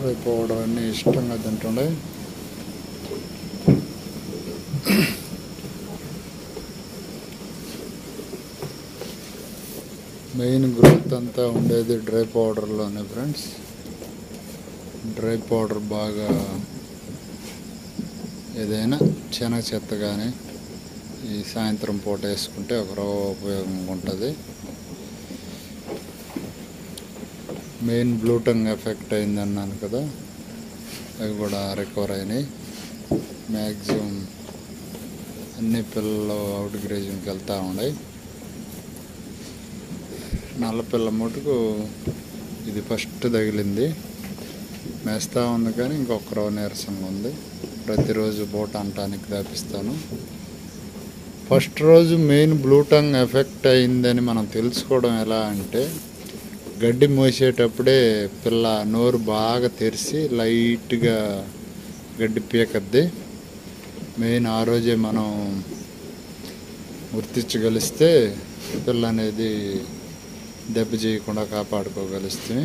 Dry powder అన్నీ ఇష్టంగా తింటుండే. Main growth అంతా ఉండేది డ్రై పౌడర్లోనే ఫ్రెండ్స్. డ్రై పౌడర్ బాగా ఏదైనా శనగ చెత్త కానీ ఈ సాయంత్రం పూట వేసుకుంటే ఒక ఉపయోగంగా ఉంటుంది. మెయిన్ బ్లూటంగ్ ఎఫెక్ట్ అయిందన్నాను కదా, అవి కూడా రికవర్ అయినాయి. మ్యాక్సిమం అన్ని పిల్లలు అవుట్ గ్రేజింగ్కి వెళ్తూ ఉన్నాయి. నల్ల పిల్ల మటుకు ఇది ఫస్ట్ తగిలింది, మేస్తూ ఉంది కానీ ఇంకొక రో నీరసంగా ఉంది. ప్రతిరోజు బూట అంటానికి దాపిస్తాను. ఫస్ట్ రోజు మెయిన్ బ్లూటంగ్ ఎఫెక్ట్ అయిందని మనం తెలుసుకోవడం ఎలా అంటే, గడ్డి మోసేటప్పుడే పిల్ల నోరు బాగా తెరిచి లైట్గా గడ్డి పీకద్ది. మెయిన్ ఆ రోజే మనం గుర్తించగలిస్తే పిల్ల అనేది దెబ్బ చేయకుండా కాపాడుకోగలిస్తే.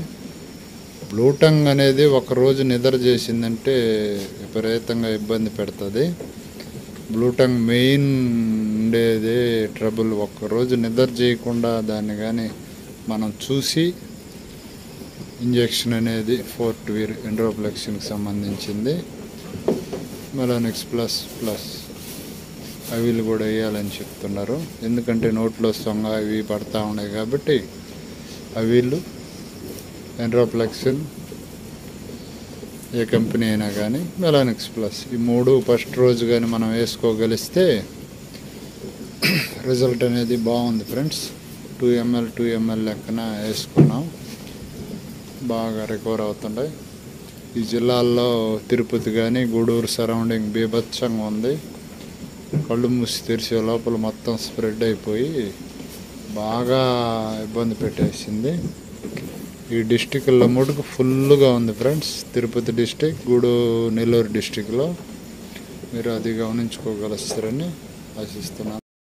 బ్లూటంగ్ అనేది ఒకరోజు నిద్ర చేసిందంటే విపరీతంగా ఇబ్బంది పెడుతుంది. బ్లూటంగ్ మెయిన్ ఉండేది ట్రబుల్. ఒక్కరోజు నిద్ర చేయకుండా దాన్ని కానీ మనం చూసి ఇంజెక్షన్ అనేది ఫోర్ట్వీర్ ఎండ్రోఫ్లెక్సిన్కి సంబంధించింది, మెలానిక్స్ ప్లస్ అవిలు కూడా వేయాలని చెప్తున్నారు. ఎందుకంటే నోట్లో సొంగ అవి పడతా ఉన్నాయి కాబట్టి అవిలు, ఎండ్రోఫ్లెక్సిన్ ఏ కంపెనీ అయినా కానీ మెలానిక్స్ ప్లస్ ఈ మూడు ఫస్ట్ రోజు కానీ మనం వేసుకోగలిస్తే రిజల్ట్ అనేది బాగుంది ఫ్రెండ్స్. 2 ml లెక్కన వేసుకున్నాం, బాగా రికవర్ అవుతుంటాయి. ఈ జిల్లాల్లో తిరుపతి కానీ గూడూరు సరౌండింగ్ బీభత్సంగా ఉంది. కళ్ళు మూసి తెరిచే లోపల మొత్తం స్ప్రెడ్ అయిపోయి బాగా ఇబ్బంది పెట్టేసింది. ఈ డిస్టిక్లో మటుకు ఫుల్గా ఉంది ఫ్రెండ్స్. తిరుపతి డిస్టిక్, నెల్లూరు డిస్టిక్లో మీరు అది గమనించుకోగలుస్తారని ఆశిస్తున్నాను.